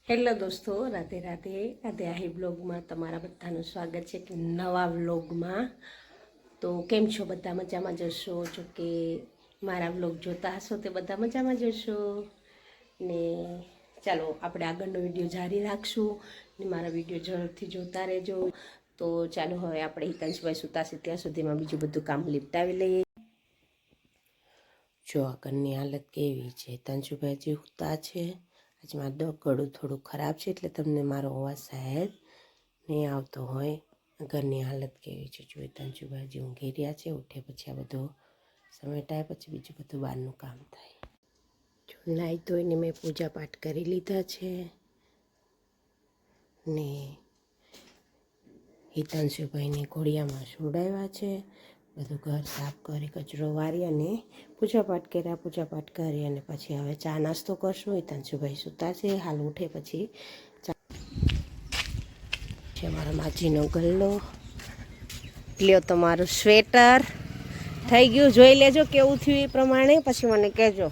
Hello દોસ્તો, રાધે રાધે. રાધે આહી બ્લોગમાં તમારા બધાનું સ્વાગત છે કે નવા વ્લોગમાં. તો કેમ છો બધા? મજામાં જશો? જો કે મારા વ્લોગ જોતા હશો તે બધા મજામાં જશો ને. ચાલો આપણે આગળનો વિડીયો જારી રાખશું ને મારા વિડીયો જરૂરથી જોતા રહેજો. તો ચાલો હવે આપણે હિતાંશુભાઈ સુતાશે ત્યાં સુધીમાં બીજું બધું કામ લીપટાવી લઈએ. જો આગળની હાલત કેવી છે, હિતાંશુભાઈ જે સુતા છે. આજે મારું ગળું થોડું ખરાબ છે એટલે તમને મારો અવાજ શાયદ નહીં આવતો હોય. ઘરની હાલત કેવી છે જો હિતાંશુભાઈ જે ઊંઘી રહ્યા છે. ઉઠે પછી આ બધો સમેટાય પછી બીજું બધું બહારનું કામ થાય. જો નાહી ધોઈને મેં પૂજા પાઠ કરી લીધા છે ને હિતાંશુભાઈને ઘોડિયામાં સુવડાવ્યા છે. બધું ઘર સાફ કરી કચરો વારી અને પૂજા પાઠ કર્યા. પૂજા પાઠ કરી અને પછી હવે ચા નાસ્તો કરશું. હિતાંશુભાઈ સૂતા છે, હાલ ઉઠે પછી ચા છે. મારા માજીનો ગલ્લો લ્યો, તમારું સ્વેટર થઈ ગયું. જોઈ લેજો કેવું થયું એ પ્રમાણે પછી મને કહેજો.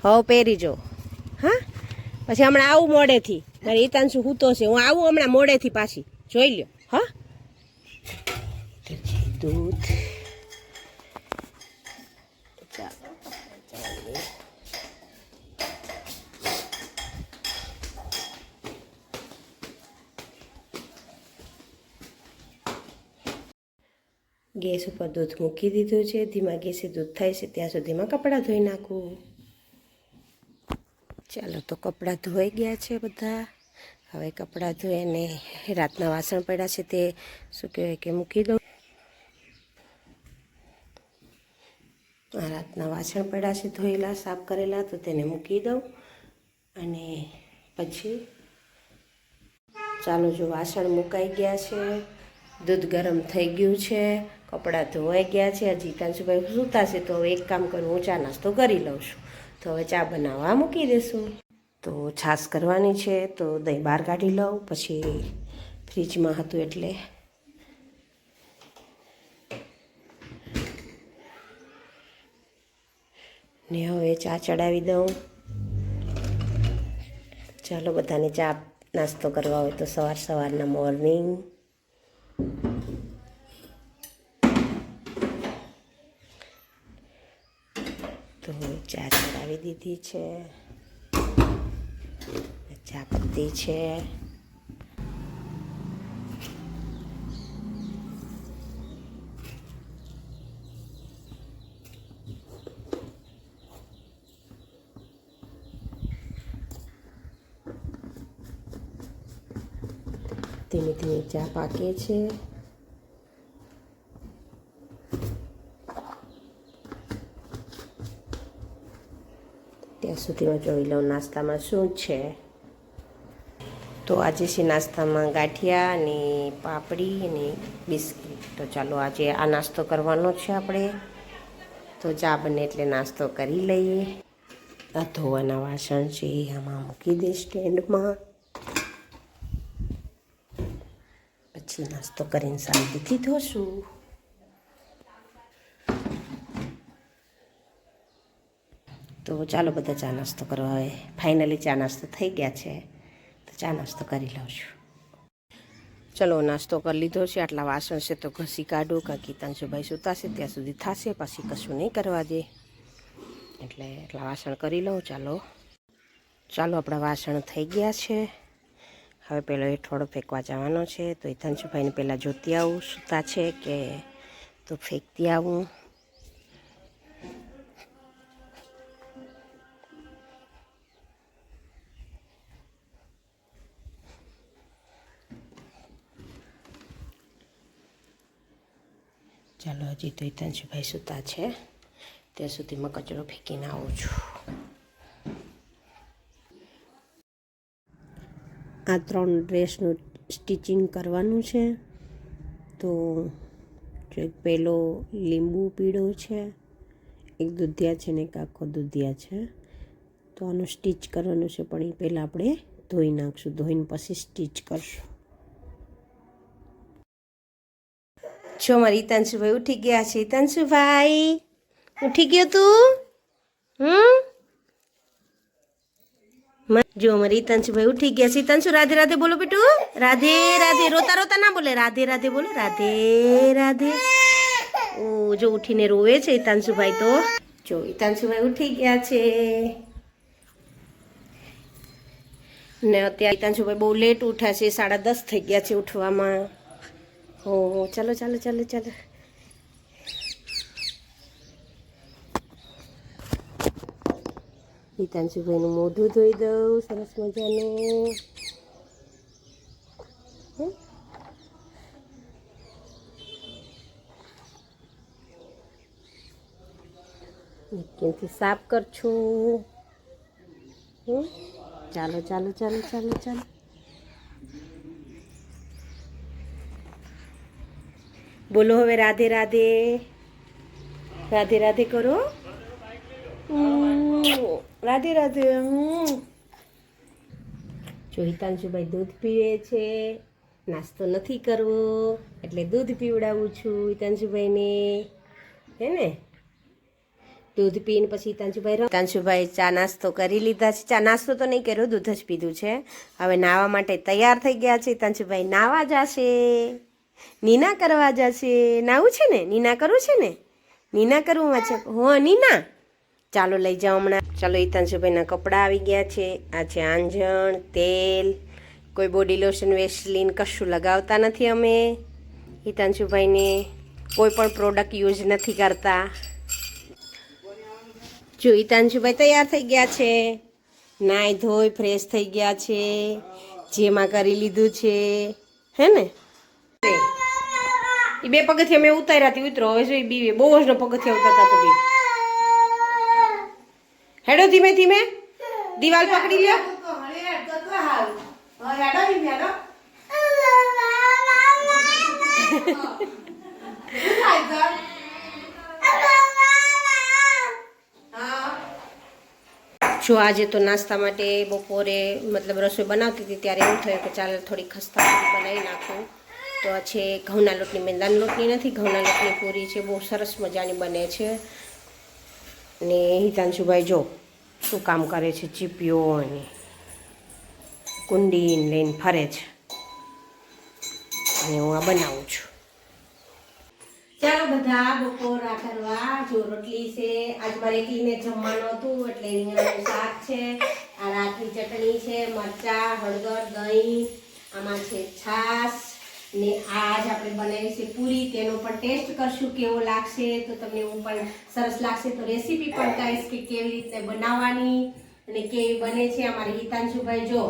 હવે પહેરીજો. હા, પછી હમણાં આવું મોડેથી. મારે હિતાંશુ સૂતો છે, હું આવું હમણાં મોડેથી પાછી. જોઈ લ્યો. હા, દૂધ ગેસ ઉપર દૂધ મૂકી દીધું છે. ધીમા ગેસે દૂધ થાય છે ત્યાં સુધીમાં કપડાં ધોઈ નાખું. ચાલો, તો કપડાં ધોઈ ગયા છે બધા. હવે કપડાં ધોઈને રાતના વાસણ પડ્યા છે તે શું કહેવાય કે મૂકી દઉં. રાતના વાસણ પડ્યા છે ધોયેલા સાફ કરેલા, તો તેને મૂકી દઉં. અને પછી ચાલો, જો વાસણ મુકાઈ ગયા છે, દૂધ ગરમ થઈ ગયું છે, કપડાં ધોવાઈ ગયા છે. હજી હિતાંશુભાઈ સૂતા છે તો એક કામ કરું, હું ચા નાસ્તો કરી લઉં છું. તો હવે ચા બનાવવા મૂકી દઈશું. તો છાશ કરવાની છે તો દહીં બહાર કાઢી લઉં. પછી ફ્રીજમાં હતું એટલે ને હવે ચા ચડાવી દઉં. ચાલો, બધાને ચા નાસ્તો કરવા હોય તો સવારના મોર્નિંગ. તો ચા ચડાવી દીધી છે, ચા પત્તી છે. ધીમે ધીમે ચા પાકે છે. ત્યાં સુધીમાં જોઈ લઉં નાસ્તામાં શું છે. તો આજે છે નાસ્તામાં ગાંઠિયા અને પાપડી અને બિસ્કિટ. તો ચાલો, આજે આ નાસ્તો કરવાનો છે આપણે. તો ચા બને એટલે નાસ્તો કરી લઈએ. આ ધોવાના વાસણ છે આમાં મૂકી દે સ્ટેન્ડમાં. પછી નાસ્તો કરીને શાંતિથી ધોશું. તો ચાલો બધા ચા નાસ્તો કરવા. હવે ફાઇનલી ચા નાસ્તો થઈ ગયા છે તો ચા નાસ્તો કરી લઉં છું. ચલો, નાસ્તો કરી લીધો છે. આટલા વાસણ છે તો ઘસી કાઢું, કારણ કે હિતાંશુભાઈ સૂતાશે ત્યાં સુધી થશે. પછી કશું નહીં કરવા દે એટલે એટલા વાસણ કરી લઉં. ચાલો આપણા વાસણ થઈ ગયા છે. હવે પેલો હેઠવાળો ફેંકવા જવાનો છે. તો હિતાંશુભાઈને પહેલાં જોતી આવું સૂતા છે કે, તો ફેંકતી આવું. ચાલો, હજી તો હિતાંશુભાઈ સૂતા છે ત્યાં સુધીમાં કચરો ફેંકીને આવું છું. આ 3 ડ્રેસનું સ્ટિચિંગ કરવાનું છે. તો જો એક પહેલો લીંબુ પીળો છે, એક દૂધિયા છે ને એક આખો દૂધિયા છે. તો આનું સ્ટીચ કરવાનું છે, પણ એ પહેલાં આપણે ધોઈ નાખશું. ધોઈને પછી સ્ટીચ કરશું. જો મારી હિતાંશુભાઈ ઉઠી ગયા છે. હિતાંશુભાઈ ઉઠી ગયો તું? જો અમારી હિતાંશુભાઈ ઉઠી ગયા છે. હિતાંશુ રાધે રાધે બોલો બેટુ. રાધે રાધે. રોતા રોતા ના બોલે, રાધે રાધે બોલે. રાધે રાધે. ઓ જો ઉઠીને રોવે છે હિતાંશુભાઈ. તો જો હિતાંશુભાઈ ઉઠી ગયા છે ને અત્યારે હિતાંશુભાઈ બહુ લેટ ઉઠ્યા છે. 10:30 થઈ ગયા છે ઉઠવામાં. હો ચાલો ચાલો ચાલો ચાલો. હિતાંશુભાઈનું મોઢું ધોઈ દઉં સરસ મજાનું. નીચેથી સાફ કરશું. ચાલો ચાલો ચાલો ચાલો ચાલો. બોલો હવે રાધે રાધે. રાધે રાધે કરો. રાધે રાધે. જો હિતાંશુભાઈ દૂધ પીવે છે. નાસ્તો નથી કરવો એટલે દૂધ પીવડાવું છું હિતાંશુભાઈને. હે ને? દૂધ પીને પછી હિતાંશુભાઈ ચા નાસ્તો કરી લીધા છે. ચા નાસ્તો તો નહીં કર્યો, દૂધ જ પીધું છે. હવે નાહવા માટે તૈયાર થઈ ગયા છે. હિતાંશુભાઈ નાહવા જશે, નીના કરવા જશે. નાવું છે ને? નીના કરવું છે ને? નીના કરવું છે. હો નીના. ચાલો લઈ જાઓ હમણાં. ચાલો હિતાંશુભાઈના કપડાં આવી ગયા છે. આ છે આંજણ, તેલ. કોઈ બોડી લોશન વેસલીન કશું લગાવતા નથી અમે. હિતાંશુભાઈને કોઈ પણ પ્રોડક્ટ યુઝ નથી કરતા. જો હિતાંશુભાઈ તૈયાર થઈ ગયા છે. નાઈ ધોઈ ફ્રેશ થઈ ગયા છે. જેમાં કરી લીધું છે. હે ને? એ 2 પગથિયા મેં ઉતાર્યા હતી. ઉતરો હવે જો બી બહુ જ પગથિયા ઉતારતા તો બી. હેડો ધીમે ધીમે. દિવાલ પકડી લ્યો. જો આજે તો નાસ્તા માટે બપોરે મતલબ રસોઈ બનાવતી હતી ત્યારે એવું થયું કે ચાલ થોડી ખસ્તા પૂરી બનાવી નાખું. તો આ છે ઘઉંના લોટની, મેંદાના લોટની નથી, ઘઉંના લોટની પૂરી છે. બહુ સરસ મજાની બને છે. ને હિતાંશુભાઈ જો શું કામ કરે છે. ચીપીઓ અને કુંડી લઈને ફરે છે અને હું આ બનાવું છું. ચાલો બધા બપોરા કરવા. જો રોટલી છે. આજ મારે એકલીને જમવાનું હતું એટલે રીંગણનું શાક છે. આ રાતની ચટણી છે, મરચાં, હળદર, દહીં. આમાં છે છાશ ને આજ આપણે બનાવી છે પૂરી. તેનો પણ ટેસ્ટ કરશું કેવો લાગશે. તો તમને એવું પણ સરસ લાગશે તો રેસીપી પણ કહીશ કે કેવી રીતે બનાવવાની અને કેવી બને છે. અમારી હિતાંશુભાઈ જો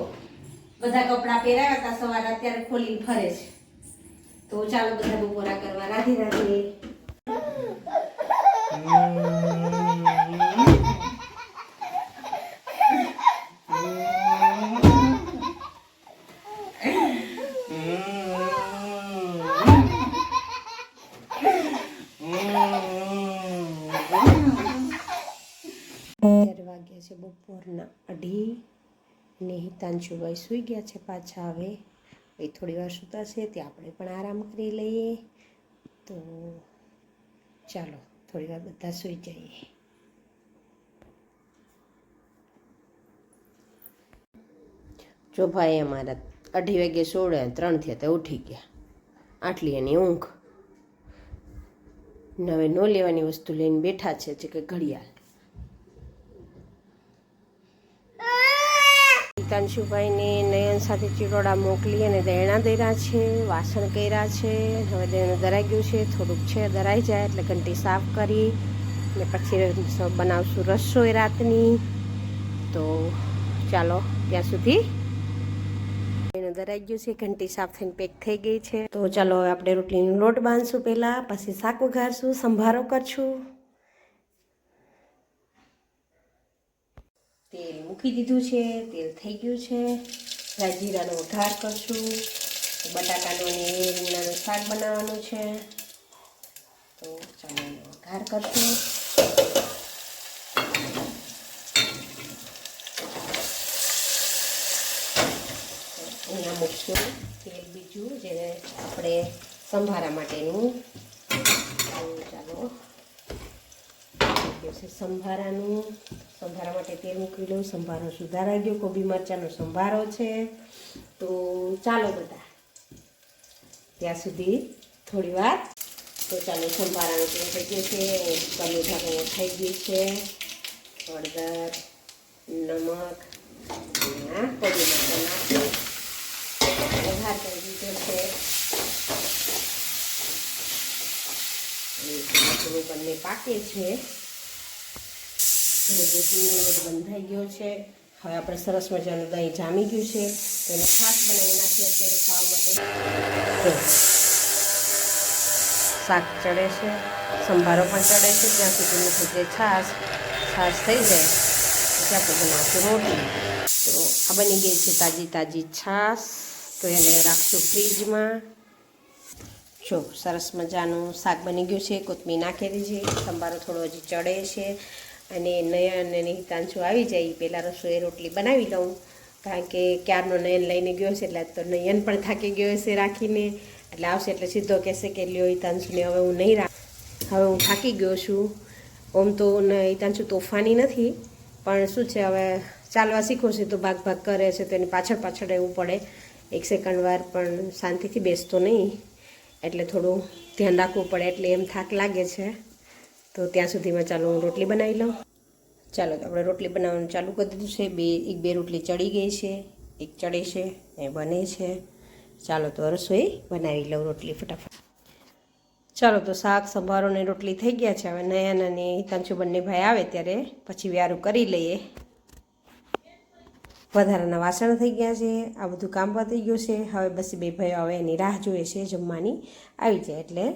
બધા કપડાં પહેરાવ્યા હતા સવારે, અત્યારે ખોલીને ફરે છે. તો ચાલો બધા બપોરા કરવા. રાધે રાધે. વાગ્યા છે બપોરના 2:30 ને હિતાંશુભાઈ સૂઈ ગયા છે પાછા. હવે થોડી વાર સૂતા છે ત્યાં આપણે પણ આરામ કરી લઈએ. તો ચાલો થોડી વાર બધા સૂઈ જઈએ. જો ભાઈ અમારા 2:30 વાગે સોડે, 3 થયા તો ઉઠી ગયા. આટલી એની ઊંઘ. હવે ન લેવાની વસ્તુ લઈને બેઠા છે જે કે ઘડિયાળ. હિતાંશુભાઈને નયન સાથે ચિરોડા મોકલી અને દેણા દેરા છે. વાસણ કર્યા છે. હવે દેણું દરાઈ ગયું છે. થોડુંક છે, દરાઈ જાય એટલે ઘંટી સાફ કરી ને પછી બનાવશું રસોઈ રાતની. તો ચાલો ત્યાં સુધી. દેણું દરાઈ ગયું છે, ઘંટી સાફ થઈને પેક થઈ ગઈ છે. તો ચાલો હવે આપણે રોટલીનો લોટ બાંધશું પહેલાં, પછી શાક વઘારશું, સંભારો કરશું. તેલ મૂકી દીધું છે. તેલ થઈ ગયું છે. જીરાનો વઘાર કરશું. બટાકાનું અને રીંગણાનું શાક બનાવવાનું છે. તો ચાલો વઘાર કરશું. અહીંયા મૂકશું તેલ બીજું જે આપણે સંભારા માટેનું. ચાલો સંભારાનું સંભારા માટે તેલ મૂકી લઉં. સંભારો સુધારાઈ ગયો. કોબી મરચાંનો સંભારો છે. તો ચાલો બધા ત્યાં સુધી થોડી વાર. તો ચાલો સંભારાનું તેલ થઈ ગયું છે. કુકરનું ઢાંકણું થઈ ગયું છે. હળદર, નમક, કોબી મરચાં નાખી વઘાર કરી દીધો છે. બંને પાકે છે. રોટલીનો લોટ બંધાઈ ગયો છે. હવે આપણે સરસ મજાનું દહીં જામી ગયું છે. તો એને છાશ બનાવી નાખીએ અત્યારે ખાવા માટે. શાક ચડે છે, સંભારો પણ ચડે છે. ત્યાં સુધી મૂકીએ છાશ થઈ જાય પછી આપણે બનાવશું રોટલી. તો આ બની ગઈ છે તાજી છાશ. તો એને રાખશું ફ્રીજમાં. જો સરસ મજાનું શાક બની ગયું છે. કોથમીર નાખેલી છે. સંભારો થોડો હજી ચડે છે. અને નયન અને હિતાંશુ આવી જાય પહેલાં રસોઈ રોટલી બનાવી લઉં, કારણ કે ક્યારનો નયન લઈને ગયો છે. એટલે તો નયન પણ થાકી ગયો હશે રાખીને. એટલે આવશે એટલે સીધો કહેશે કે લ્યો હિતાંશુને હવે હું નહીં રાખ, હવે હું થાકી ગયો છું. ઓમ તો હિતાંશુ તોફાની નથી, પણ શું છે હવે ચાલવા શીખો છે તો ભાગ કરે છે. તો એની પાછળ રહેવું પડે. એક સેકન્ડ વાર પણ શાંતિથી બેસતો નહીં, એટલે થોડું ધ્યાન રાખવું પડે. એટલે એમ થાક લાગે છે. તો ત્યાં સુધીમાં ચાલો હું રોટલી બનાવી લઉં. ચાલો તો આપણે રોટલી બનાવવાનું ચાલુ કરી દીધું છે. બે રોટલી ચડી ગઈ છે, એક ચડે છે, એ બને છે. ચાલો તો રસોઈ બનાવી લઉં રોટલી ફટાફટ. ચાલો તો શાક, સંભારો ને રોટલી થઈ ગયા છે. હવે નયન અને હિતાંશુ બંને ભાઈ આવે ત્યારે પછી વ્યારું કરી લઈએ. વધારાના વાસણ થઈ ગયા છે. આ બધું કામ પતી ગયું છે. હવે બસ બે ભાઈઓ હવે એની રાહ જોઈએ છે જમવાની આવી જાય એટલે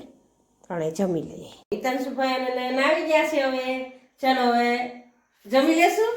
ત્રણેય જમી લઈએ. હિતાંશુભાઈ અને નયન આવી ગયા છે. હવે ચાલો હવે જમી લેશું.